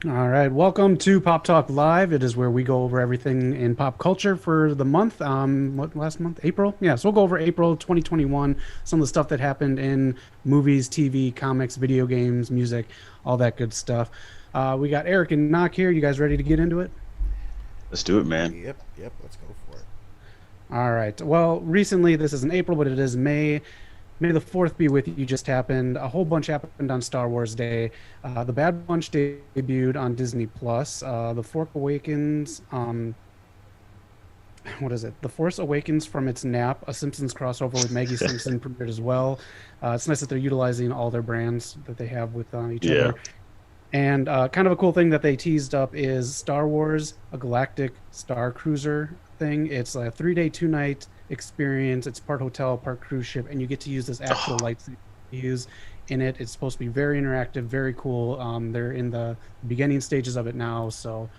All right, welcome to Pop Talk Live. It is where we go over everything in pop culture for the month. What last month? April? Yeah, so we'll go over April 2021, some of the stuff that happened in movies, TV, comics, video games, music, all that good stuff. We got Eric and Knock here. You guys ready to get into it? Let's do it, man. Yep, let's go for it. All right. Well, recently, this isn't April, but it is May. May the 4th be with you just happened. A whole bunch happened on Star Wars Day. The Bad Bunch debuted on Disney Plus. The Fork Awakens, what is it? The Force Awakens from its nap, a Simpsons crossover with Maggie Simpson premiered as well. It's nice that they're utilizing all their brands that they have with each Yeah. other. And kind of a cool thing that they teased up is Star Wars, a Galactic Star Cruiser thing. It's a 3-day, 2-night experience. It's part hotel, part cruise ship, and you get to use this actual lightsaber you use in it. It's supposed to be very interactive, very cool. They're in the beginning stages of it now, so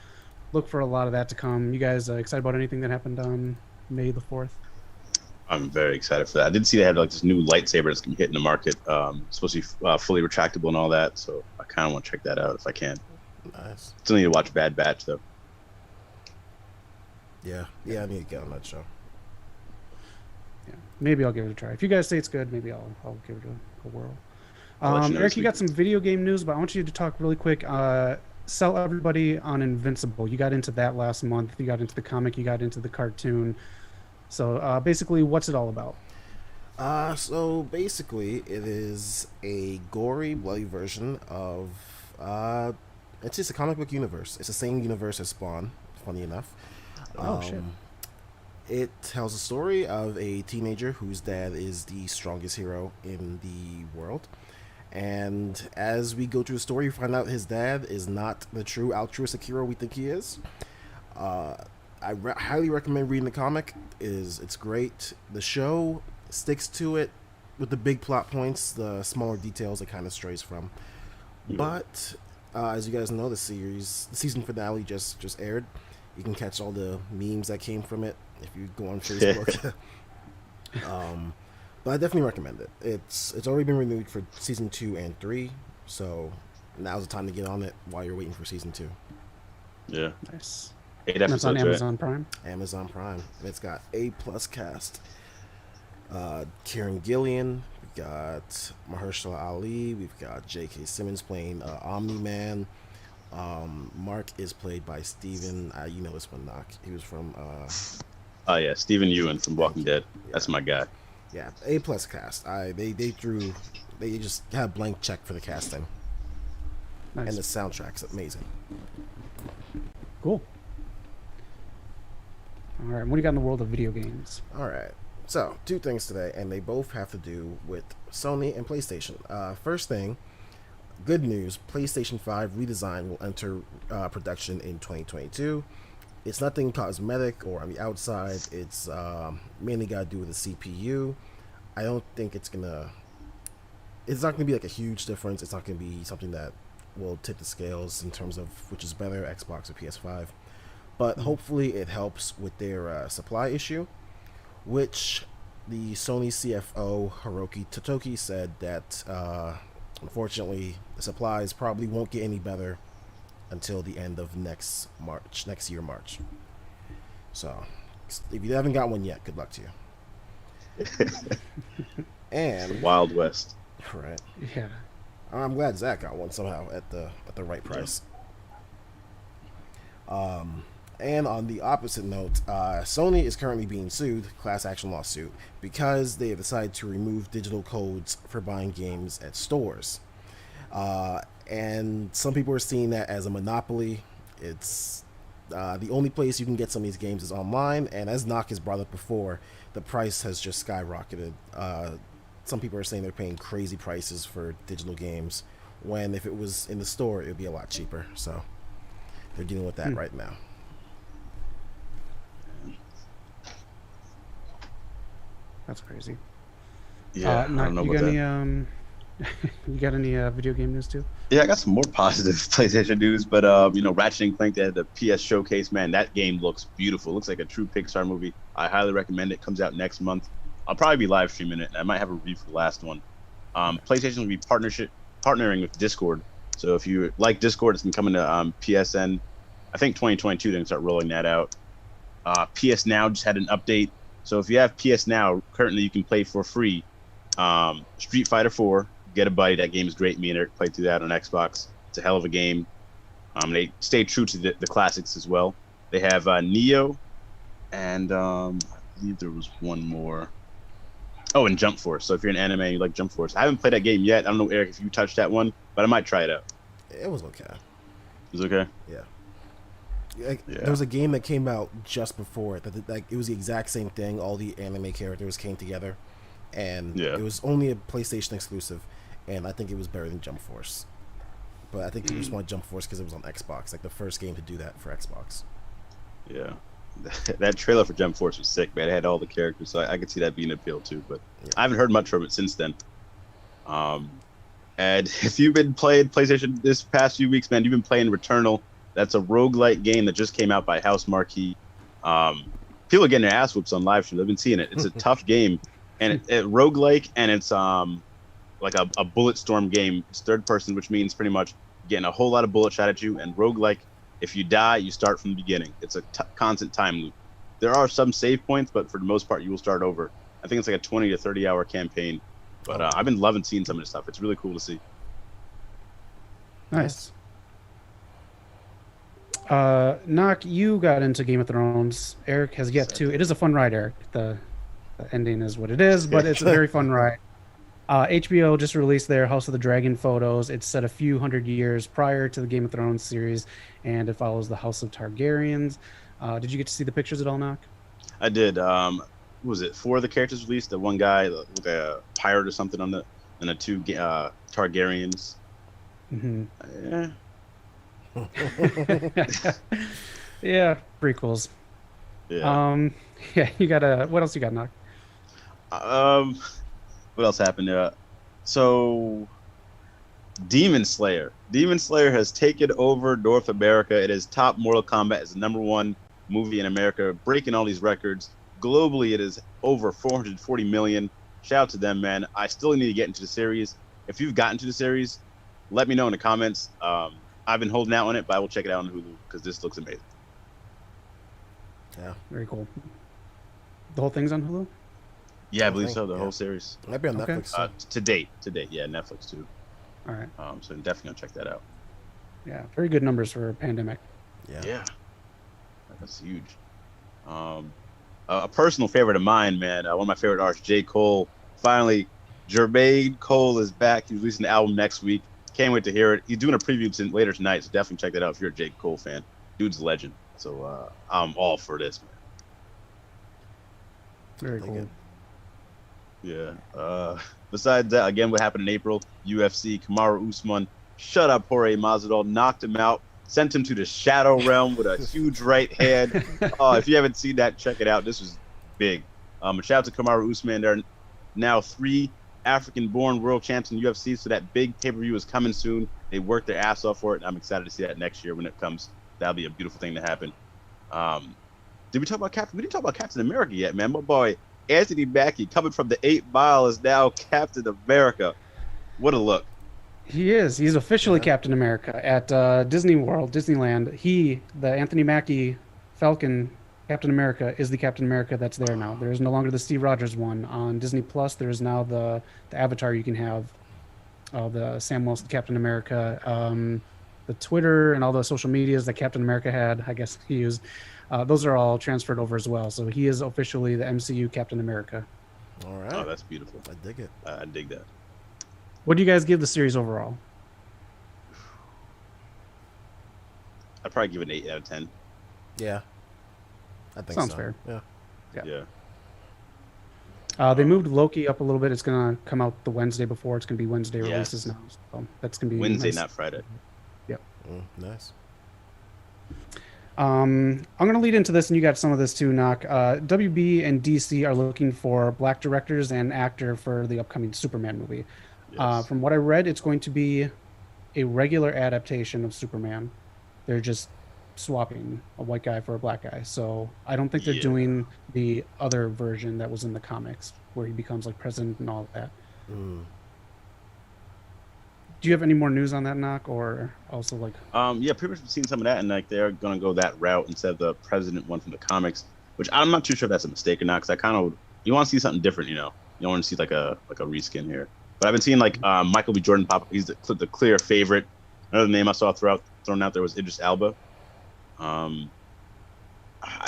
look for a lot of that to come. You guys excited about anything that happened on May the 4th? I'm very excited for that. I did see they had like this new lightsaber that's gonna be hitting the market. Supposed to be fully retractable and all that. So I kind of want to check that out if I can. Nice. Still need to watch Bad Batch though. Yeah, I need to get on that show. Yeah, maybe I'll give it a try. If you guys say it's good, maybe I'll give it a whirl. I'll let you know Eric, this you week. got some video game news, but I want you to talk really quick. Sell everybody on Invincible. You got into that last month. You got into the comic. You got into the cartoon. So basically, what's it all about? So basically, it is a gory, bloody version of. It's just a comic book universe. It's the same universe as Spawn. Funny enough. Oh shit! Um, it tells a story of a teenager whose dad is the strongest hero in the world. And as we go through the story, we find out his dad is not the true altruistic hero we think he is. Uh, highly recommend reading the comic. It's great. The show sticks to it with the big plot points. The smaller details it kind of strays from. Yeah. But as you guys know, the season finale just aired. You can catch all the memes that came from it if you go on Facebook. um, but I definitely recommend it. It's already been renewed for season 2 and 3, so now's the time to get on it while you're waiting for season 2. Yeah. Nice. Eight And that's on episodes, right? Amazon Prime. Amazon Prime. And it's got A+ cast. Kieran Gillian. We got Mahershala Ali. We've got J.K. Simmons playing Omni Man. Mark is played by Steven. You know this one, Knock. He was from. Oh yeah, Stephen Ewan from Thank Walking you. Dead. Yeah, That's my guy. yeah. A+ cast. They just had a blank check for the casting, and the Nice. soundtrack's amazing. Cool. All right. What do you got in the world of video games? All right. So, two things today, and they both have to do with Sony and PlayStation. First thing, good news: PlayStation 5 redesign will enter production in 2022. It's nothing cosmetic or on the outside. It's mainly got to do with the CPU. I don't think it's gonna. It's not gonna be like a huge difference. It's not gonna be something that will tip the scales in terms of which is better, Xbox or PS5. But Mhm. hopefully, it helps with their supply issue, which the Sony CFO Hiroki Totoki said that unfortunately the supplies probably won't get any better until the end of next year March. So if you haven't got one yet, good luck to you. The And Wild West. right, Yeah. I'm glad Zach got one somehow at the right price. And on the opposite note, Sony is currently being sued, class action lawsuit, because they have decided to remove digital codes for buying games at stores. And some people are seeing that as a monopoly. It's the only place you can get some of these games is online, and as Knock has brought up before, the price has just skyrocketed. Some people are saying they're paying crazy prices for digital games, when if it was in the store, it would be a lot cheaper. So they're dealing with that Hmm. right now. That's crazy. Yeah, I don't Not know you about got that. any you got any video game news too? Yeah, I got some more positive PlayStation news, but Ratchet and Clank, they had the PS showcase. Man, that game looks beautiful. Looks like a true Pixar movie. I highly recommend it. Comes out next month. I'll probably be live streaming it, and I might have a review for the last one. PlayStation will be partnership partnering with Discord, So if you like Discord, it's been coming to PSN. I think 2022 they're gonna start rolling that out. PS Now just had an update. So if you have PS Now, currently you can play for free Street Fighter 4. Get a Buddy. That game is great. Me and Eric played through that on Xbox. It's a hell of a game. They stay true to the classics as well. They have Neo, and I believe there was one more. Oh, and Jump Force. So if you're an anime and you like Jump Force, I haven't played that game yet. I don't know, Eric, if you touched that one, but I might try it out. It was okay. It was okay? Yeah. There was a game that came out just before it. It was the exact same thing. All the anime characters came together, and it was only a PlayStation exclusive. And I think it was better than Jump Force. But I think people just wanted Jump Force because it was on Xbox, like the first game to do that for Xbox. Yeah. That trailer for Jump Force was sick, man. It had all the characters, so I could see that being an appeal too. But I haven't heard much from it since then. And if you've been playing PlayStation this past few weeks, man, you've been playing Returnal. That's a roguelike game that just came out by House Marquee. People are getting their ass whoops on live stream. I've been seeing it. It's a tough game, and it roguelike, and it's like a bullet storm game. It's third person, which means pretty much getting a whole lot of bullets shot at you. And roguelike, if you die, you start from the beginning. It's a constant time loop. There are some save points, but for the most part, you will start over. I think it's like a 20 to 30 hour campaign. But I've been loving seeing some of this stuff. It's really cool to see. Nice. Noc, you got into Game of Thrones. Eric has yet to. It is a fun ride, Eric. The ending is what it is, but it's a very fun ride. HBO just released their House of the Dragon photos. It's set a few hundred years prior to the Game of Thrones series, and it follows the House of Targaryens. Did you get to see the pictures at all, Noc? I did. What was it? 4 of the characters released. The one guy, like a pirate or something on and the 2 Targaryens. Mm-hmm. Yeah. Yeah, prequels. Yeah. Yeah, you got what else you got, Noc? What else happened? So Demon Slayer. Demon Slayer has taken over North America. It is top Mortal Kombat. It's the #1 movie in America, breaking all these records. Globally, it is over 440 million. Shout out to them, man. I still need to get into the series. If you've gotten to the series, let me know in the comments. I've been holding out on it, but I will check it out on Hulu because this looks amazing. Yeah. Very cool. The whole thing's on Hulu? Yeah, I believe so. The whole series. Might be on Netflix. To date, yeah, Netflix too. All right. So I'm definitely gonna check that out. Yeah, very good numbers for a pandemic. Yeah. That's huge. A personal favorite of mine, man. One of my favorite artists, J. Cole. Finally, Jermaine Cole is back. He's releasing the album next week. Can't wait to hear it. He's doing a preview later tonight, so definitely check that out if you're a J. Cole fan. Dude's a legend. So I'm all for this, man. Very cool. Yeah. Besides that, again, what happened in April? UFC, Kamaru Usman shut up Jorge Masvidal, knocked him out, sent him to the Shadow Realm with a huge right hand. Oh, if you haven't seen that, check it out. This was big. A shout out to Kamaru Usman. There are now 3 African-born world champs in UFC, so that big pay-per-view is coming soon. They worked their ass off for it, and I'm excited to see that next year when it comes. That'll be a beautiful thing to happen. Did we talk about Captain? We didn't talk about Captain America yet, man. My boy Anthony Mackie, coming from the 8 Mile, is now Captain America. What a look. He is. He's officially Captain America at Disney World, Disneyland. The Anthony Mackie Falcon Captain America is the Captain America that's there now. There is no longer the Steve Rogers one. On Disney Plus, there is now the avatar you can have, the Sam Wilson Captain America. The Twitter and all the social medias that Captain America had, I guess he used, those are all transferred over as well. So he is officially the MCU Captain America. All right. Oh, that's beautiful. I dig it. I dig that. What do you guys give the series overall? I'd probably give it an 8 out of 10. Yeah. I think Sounds so. fair. Yeah. They moved Loki up a little bit. It's going to come out the Wednesday before. It's going to be Wednesday releases now. So that's going to be Wednesday, nice. not Friday. Yep. Nice. I'm going to lead into this, and you got some of this too, Noc. WB and DC are looking for black directors and actor for the upcoming Superman movie. Yes. From what I read, it's going to be a regular adaptation of Superman. They're just swapping a white guy for a black guy. So I don't think they're doing the other version that was in the comics where he becomes like president and all of that. Do you have any more news on that knock, or also like? Yeah, pretty much seen some of that, and like they're gonna go that route instead of the president one from the comics, which I'm not too sure if that's a mistake or not. Because I kind of you want to see something different, you know. You don't want to see like a reskin here. But I've been seeing like Michael B. Jordan pop. He's the clear favorite. Another name I saw thrown out there was Idris Elba. I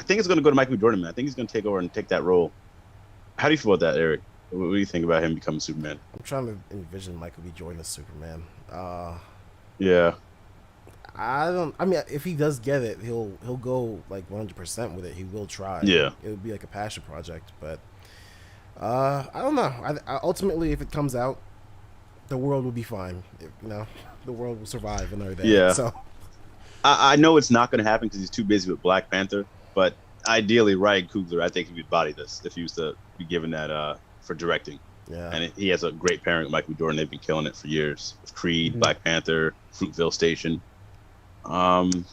think it's gonna go to Michael B. Jordan, man. I think he's gonna take over and take that role. How do you feel about that, Eric? What do you think about him becoming Superman? I'm trying to envision Michael B. Jordan as Superman. Yeah. I don't. I mean, if he does get it, he'll go like 100% with it. He will try. Yeah. It would be like a passion project, but I don't know. Ultimately, if it comes out, the world will be fine. The world will survive another day. Yeah. So I know it's not going to happen because he's too busy with Black Panther. But ideally, Ryan Coogler, I think he would body this if he was to be given that for directing. yeah. And he has a great pairing with Michael B. Jordan. They've been killing it for years with Creed, Black Panther, Fruitvale Station. I'm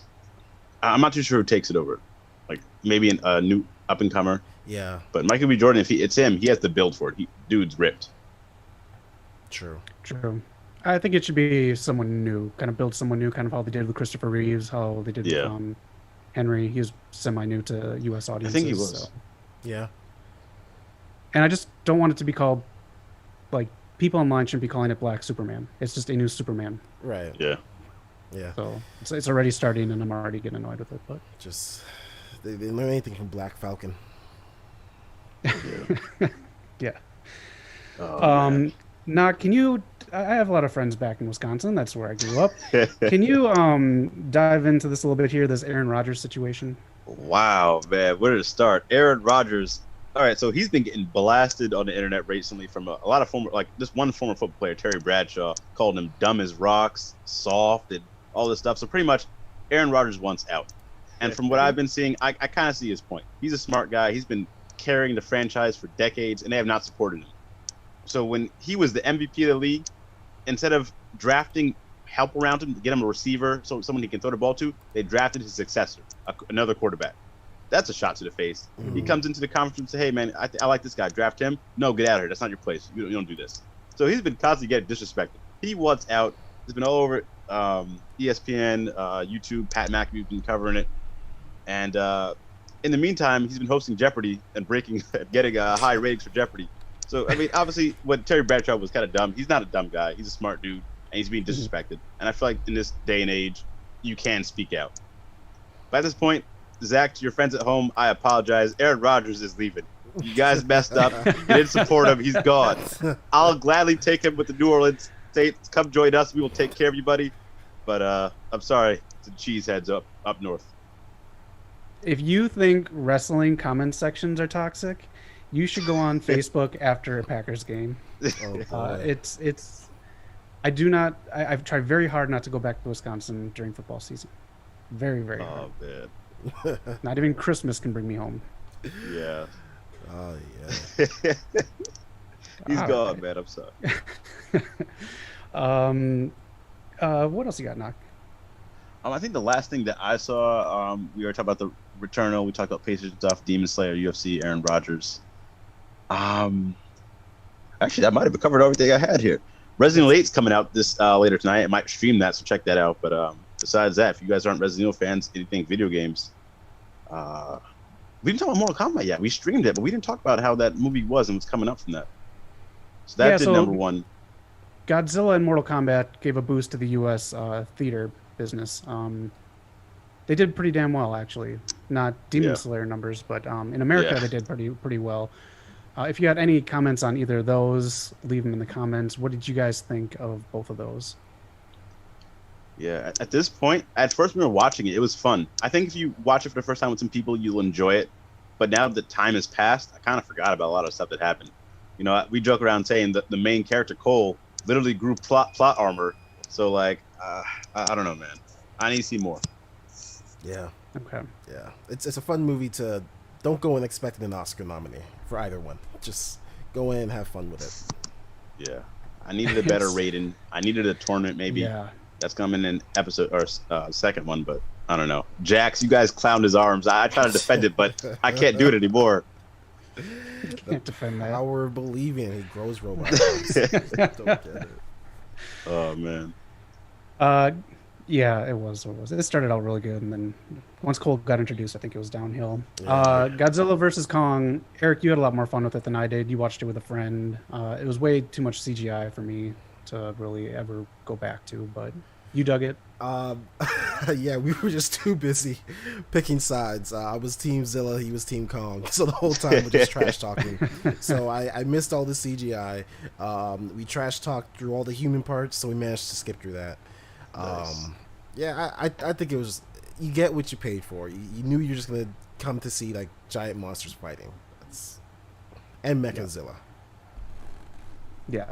not too sure who takes it over. Like maybe a new up and comer. Yeah. But Michael B. Jordan, if it's him, he has the build for it. Dude's ripped. True. I think it should be someone new, kind of build someone new, kind of how they did with Christopher Reeves, how they did with Henry. He was semi-new to U.S. audiences. I think he was. So. Yeah. And I just don't want it to be called, like, people online shouldn't be calling it Black Superman. It's just a new Superman. Right. Yeah. Yeah. So it's already starting, and I'm already getting annoyed with it. But Just they didn't learn anything from Black Falcon. yeah. Oh, Now, can you? I have a lot of friends back in Wisconsin. That's where I grew up. Can you dive into this a little bit here? This Aaron Rodgers situation. wow, man. Where to start? Aaron Rodgers. All right, so he's been getting blasted on the internet recently from a lot of former, like this one former football player, Terry Bradshaw, called him dumb as rocks, soft, and all this stuff. So pretty much, Aaron Rodgers wants out. And from what I've been seeing, I kind of see his point. He's a smart guy. He's been carrying the franchise for decades, and they have not supported him. So when he was the MVP of the league, instead of drafting help around him to get him a receiver, so someone he can throw the ball to, they drafted his successor, another quarterback. That's a shot to the face. He comes into the conference and says, hey, man, I like this guy. Draft him. No, get out of here. That's not your place. You don't do this. So he's been constantly getting disrespected. He wants out. He's been all over ESPN, YouTube. Pat McAfee's been covering it. And in the meantime, he's been hosting Jeopardy and getting high ratings for Jeopardy. So, I mean, obviously, what Terry Bradshaw was kind of dumb. He's not a dumb guy. He's a smart dude, and he's being disrespected. And I feel like in this day and age, you can speak out. But at this point, Zach, to your friends at home, I apologize. Aaron Rodgers is leaving. You guys messed up. You didn't support him. He's gone. I'll gladly take him with the New Orleans Saints. Come join us. We will take care of you, buddy. But I'm sorry to cheeseheads up north. If you think wrestling comment sections are toxic, you should go on Facebook after a Packers game. It's. I do not. I've tried very hard not to go back to Wisconsin during football season. Very, very hard. Oh, man. Not even Christmas can bring me home. Yeah. Oh yeah. He's gone, man. I'm sorry. What else you got, Knock? I think the last thing that I saw, we were talking about the Returnal. We talked about Pacers stuff, Demon Slayer, UFC, Aaron Rodgers. Actually, that might have covered everything I had here. Resident Evil 8's coming out this later tonight. I might stream that, so check that out. But besides that, if you guys aren't Resident Evil fans, anything video games, we didn't talk about Mortal Kombat yet. We streamed it, but we didn't talk about how that movie was and what's coming up from that. So that did number one. Godzilla and Mortal Kombat gave a boost to the U.S. Theater business. They did pretty damn well, actually. Not Demon Slayer numbers, but in America they did pretty well. If you had any comments on either of those, leave them in the comments. What did you guys think of both of those? Yeah, at this point, at first we were watching it. It was fun. I think if you watch it for the first time with some people, you'll enjoy it. But now that time has passed, I kind of forgot about a lot of stuff that happened. You know, we joke around saying that the main character, Cole, literally grew plot armor. So, like, I don't know, man. I need to see more. Yeah. Okay. Yeah. It's a fun movie to... Don't go in expecting an Oscar nominee for either one. Just go in and have fun with it. Yeah. I needed a better rating. I needed a tournament, maybe. Yeah. That's coming in episode or second one, but I don't know. Jax, you guys clowned his arms. I try to defend it, but I can't do it anymore. Can't defend that. Power of believing he grows robots. Don't get it. Oh man. Uh, yeah, it was. It was. It started out really good, and then once Cole got introduced, I think it was downhill. Yeah. Godzilla versus Kong. Eric, you had a lot more fun with it than I did. You watched it with a friend. It was way too much CGI for me to really ever go back to, but you dug it. Um, yeah, we were just too busy picking sides. I was Team Zilla, he was Team Kong. So the whole time we're just trash talking. So I missed all the CGI. We trash talked through all the human parts, so we managed to skip through that. Nice. Yeah, I think it was. You get what you paid for. You knew you were just gonna come to see like giant monsters fighting. And Mechazilla. Yeah.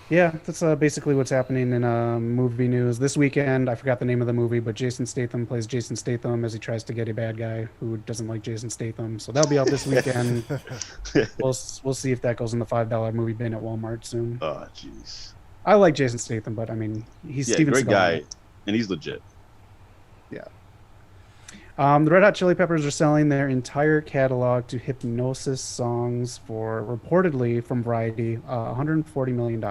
Yeah, that's basically what's happening in movie news this weekend. I forgot the name of the movie, but Jason Statham plays Jason Statham as he tries to get a bad guy who doesn't like Jason Statham. So that'll be out this weekend. We'll see if that goes in the $5 movie bin at Walmart soon. Oh jeez. I like Jason Statham, but I mean, he's Yeah, Steven great Seagal. guy, and he's legit. Yeah. The Red Hot Chili Peppers are selling their entire catalog to Hypnosis Songs for reportedly from Variety, $140 million.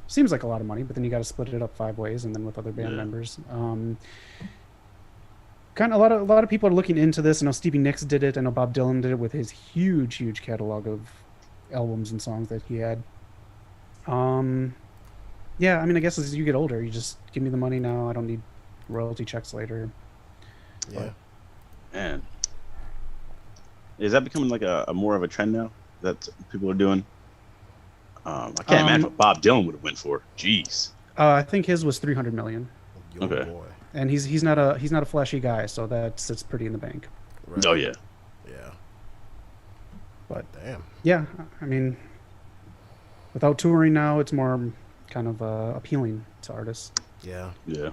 Seems like a lot of money, but then you got to split it up 5 ways, and then with other band members. Kind of a lot of people are looking into this. I know Stevie Nicks did it. I know Bob Dylan did it with his huge catalog of albums and songs that he had. Yeah, I mean, I guess as you get older, you just give me the money now. I don't need royalty checks later. Yeah. Man, is that becoming like a more of a trend now that people are doing? I can't imagine what Bob Dylan would have went for. Jeez. I think his was 300 million, Yo, Okay. boy. and he's not a flashy guy, so that sits pretty in the bank. Right. Oh yeah. Yeah. But Damn. yeah, I mean, without touring now, it's more kind of appealing to artists. Yeah. Yeah.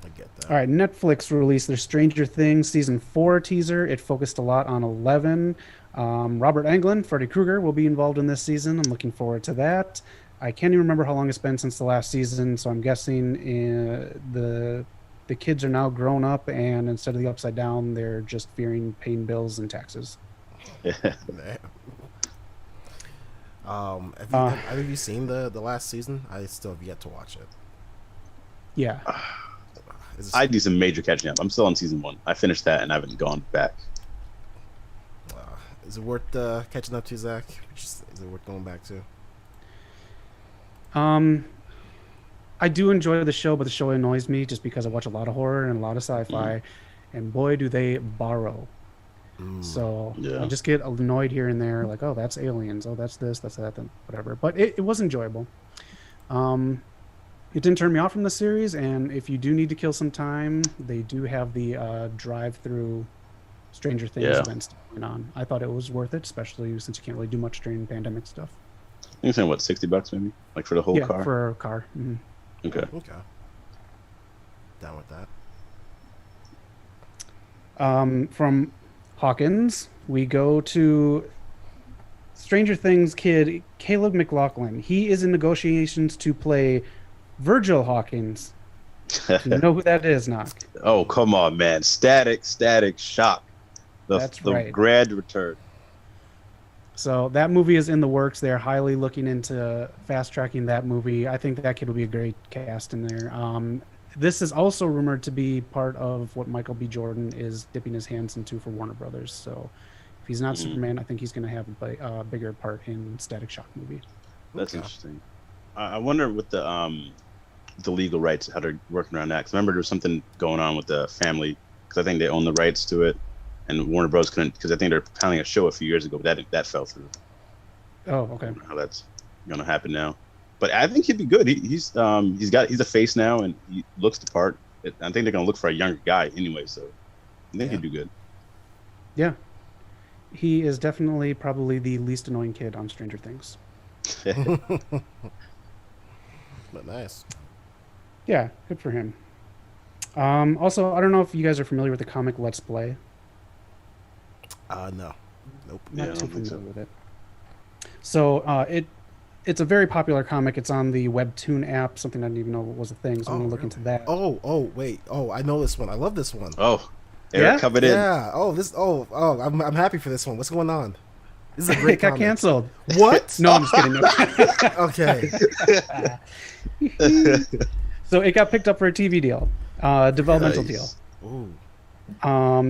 I get that. All right, Netflix released their Stranger Things season 4 teaser. It focused a lot on 11. Robert Englund, Freddy Krueger, will be involved in this season. I'm looking forward to that. I can't even remember how long it's been since the last season, so I'm guessing the kids are now grown up, and instead of the upside down, they're just fearing paying bills and taxes. Man. Have you seen the last season? I still have yet to watch it. Yeah. I do some major catching up. I'm still on season 1. I finished that and I haven't gone back. Is it worth catching up to, Zach? Is it worth going back to? I do enjoy the show, but the show annoys me just because I watch a lot of horror and a lot of sci-fi, and boy, do they borrow. So Yeah. I just get annoyed here and there, like, oh, that's aliens, oh, that's this, that's that, then whatever. But it was enjoyable. It didn't turn me off from the series, and if you do need to kill some time, they do have the drive-through Stranger Things Yeah. events going on. I thought it was worth it, especially since you can't really do much during pandemic stuff. I think it's saying what, $60 maybe, like for the whole Yeah, car. for a car. Mhm. Okay. Okay. Down with that. From Hawkins, we go to Stranger Things kid Caleb McLaughlin. He is in negotiations to play Virgil Hawkins. You know who that is, Noc? Oh come on, man! Static Shock. That's the right. grand return. So that movie is in the works. They're highly looking into fast tracking that movie. I think that kid will be a great cast in there. This is also rumored to be part of what Michael B. Jordan is dipping his hands into for Warner Brothers. So if he's not Superman, I think he's going to have a bigger part in Static Shock movie. That's Okay. interesting. I wonder with the legal rights how they're working around that. 'Cause I remember there was something going on with the family because I think they own the rights to it, and Warner Bros. Couldn't because I think they're planning a show a few years ago, but that fell through. Oh, okay. I don't know how that's gonna happen now. But I think he'd be good. He's a face now and he looks the part. I think they're gonna look for a younger guy anyway, so I think he'd do good. Yeah. He is definitely probably the least annoying kid on Stranger Things. But nice. Yeah, good for him. Also, I don't know if you guys are familiar with the comic Let's Play. No. Nope. Not Yeah, I too don't think familiar so. with it. So it's a very popular comic. It's on the Webtoon app, something I didn't even know was a thing. So I'm gonna look into that. Wait. Oh, I know this one. I love this one. Oh, Eric Yeah? coming in. Yeah. I'm happy for this one. What's going on? This is a great It got comment. canceled. What? No, I'm just kidding. No. Okay. So it got picked up for a TV deal, developmental deal. Nice. Ooh.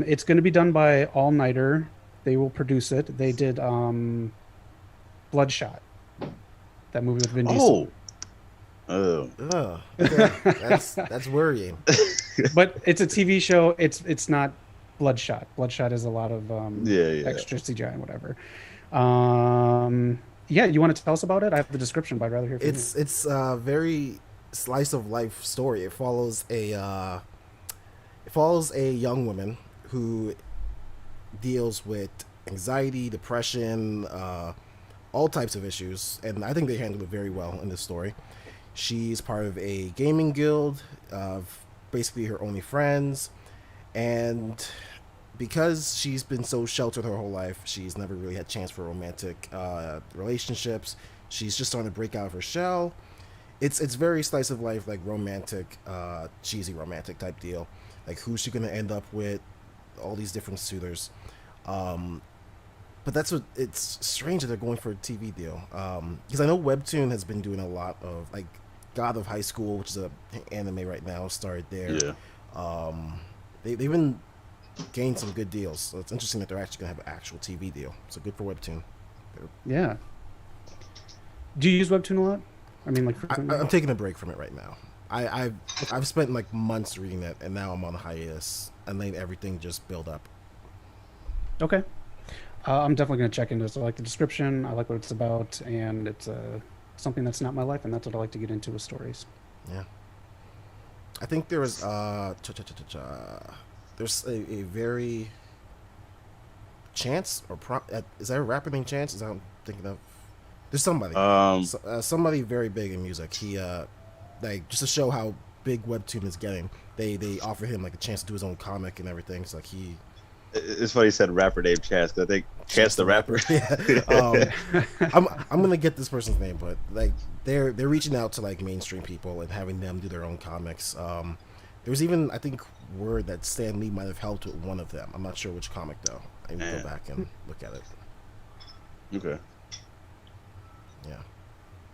It's going to be done by All Nighter. They will produce it. They did Bloodshot, that movie with Vin Diesel. Oh. Okay. That's worrying. But it's a TV show. It's not Bloodshot. Bloodshot is a lot of Yeah. extra CGI and whatever. Yeah, you want to tell us about it? I have the description, but I'd rather hear from you. It's a very slice of life story. It follows a young woman who deals with anxiety, depression, all types of issues, and I think they handled it very well in this story. She's part of a gaming guild of basically her only friends, and because she's been so sheltered her whole life, she's never really had a chance for romantic relationships. She's just starting to break out of her shell. It's very slice of life, like romantic, cheesy romantic type deal. Like, who's she gonna end up with? All these different suitors. But that's what it's strange that they're going for a TV deal. Because I know Webtoon has been doing a lot of, like, God of High School, which is a anime right now, started there. Yeah. They've been gained some good deals. So it's interesting that they're actually gonna have an actual TV deal. So good for Webtoon. Yeah. Do you use Webtoon a lot? I mean, like, I'm taking a break from it right now. I've spent like months reading it, and now I'm on a hiatus, and then everything just build up. Okay. I'm definitely going to check into this. I like the description. I like what it's about, and it's something that's not my life, and that's what I like to get into with stories. Yeah. I think there was there's a very Chance or is there a rapper named Chance? Is that what I'm thinking of? There's somebody. Somebody very big in music. He like, just to show how big Webtoon is getting, they offer him like a chance to do his own comic and everything. So like he. It's funny you said rapper named Chance, because I think Chance the Rapper. Yeah. I'm gonna get this person's name, but like they're reaching out to like mainstream people and having them do their own comics. There was even, I think, word that Stan Lee might have helped with one of them. I'm not sure which comic though. I need to go back and look at it. Okay. Yeah.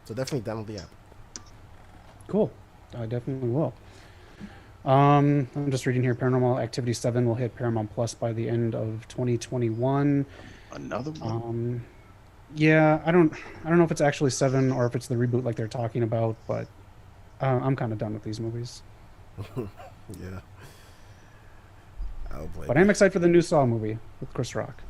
So definitely download the app. Cool. I definitely will. I'm just reading here. Paranormal Activity 7 will hit Paramount Plus by the end of 2021. Another one. Yeah, I don't know if it's actually 7 or if it's the reboot like they're talking about, but I'm kind of done with these movies. Yeah. But I'm excited for the new Saw movie with Chris Rock.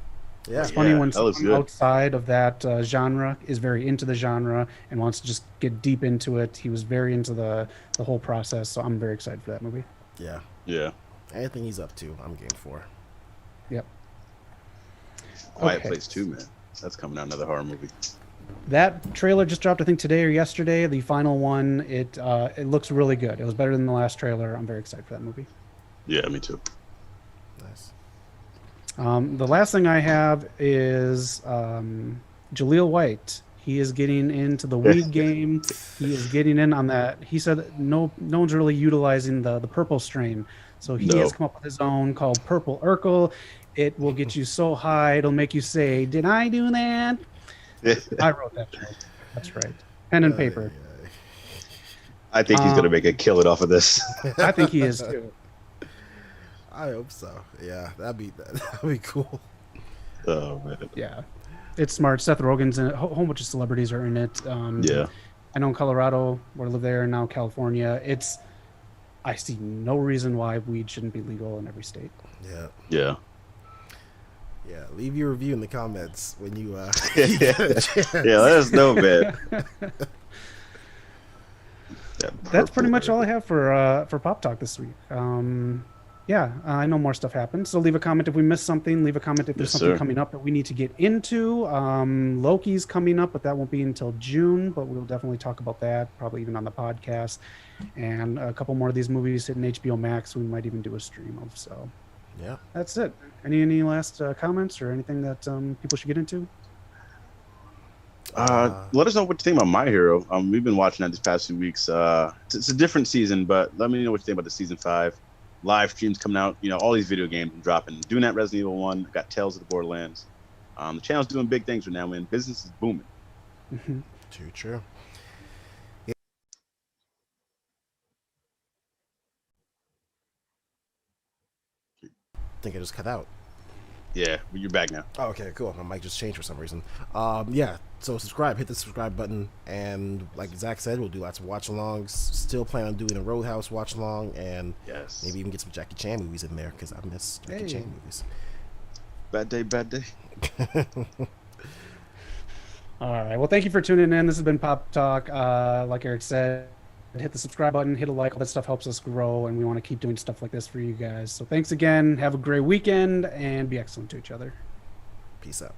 Yeah. It's funny when someone outside of that genre is very into the genre and wants to just get deep into it. He was very into the whole process, so I'm very excited for that movie. Yeah. Yeah. Anything he's up to, I'm game for. Yep. Quiet Place 2, man. That's coming out, another horror movie. That trailer just dropped, I think, today or yesterday. The final one. It looks really good. It was better than the last trailer. I'm very excited for that movie. Yeah, me too. Nice. The last thing I have is Jaleel White. He is getting into the weed game. He is getting in on that. He said no one's really utilizing the purple strain. So he has come up with his own called Purple Urkel. It will get you so high, it'll make you say, "Did I do that?" I wrote that joke. That's right. Pen and paper. I think he's going to make a killing off of this. I think he is too. I hope so. Yeah, that'd be cool. Oh, man. Yeah. It's smart. Seth Rogen's in it. A whole bunch of celebrities are in it. Yeah. I know in Colorado, where I live there, and now California. I see no reason why weed shouldn't be legal in every state. Yeah. Yeah. Yeah. Leave your review in the comments when you Yeah, let us know, man. That's pretty much all I have for PopTalk this week. Yeah, I know more stuff happened. So leave a comment if we missed something. Leave a comment if there's something coming up that we need to get into. Loki's coming up, but that won't be until June. But we'll definitely talk about that, probably even on the podcast. And a couple more of these movies hitting HBO Max, we might even do a stream of. So yeah, that's it. Any last comments or anything that people should get into? Let us know what you think about My Hero. We've been watching that these past few weeks. It's a different season, but let me know what you think about the season 5. Live streams coming out. You know, all these video games dropping. Doing that Resident Evil 1. Got Tales of the Borderlands. The channel's doing big things right now, man. Business is booming. Mhm. Too true. I think I just cut out. Yeah, but you're back now. Oh, okay, cool. My mic just changed for some reason. Yeah, so subscribe, hit the subscribe button, and like Zach said, we'll do lots of watch-alongs. Still plan on doing a Roadhouse watch-along, and Yes. maybe even get some Jackie Chan movies in there because I miss Jackie Hey. Chan movies. Bad day, bad day. All right. Well, thank you for tuning in. This has been Pop Talk. Like Eric said, hit the subscribe button, hit a like. All that stuff helps us grow, and we want to keep doing stuff like this for you guys. So thanks again. Have a great weekend, and be excellent to each other. Peace out.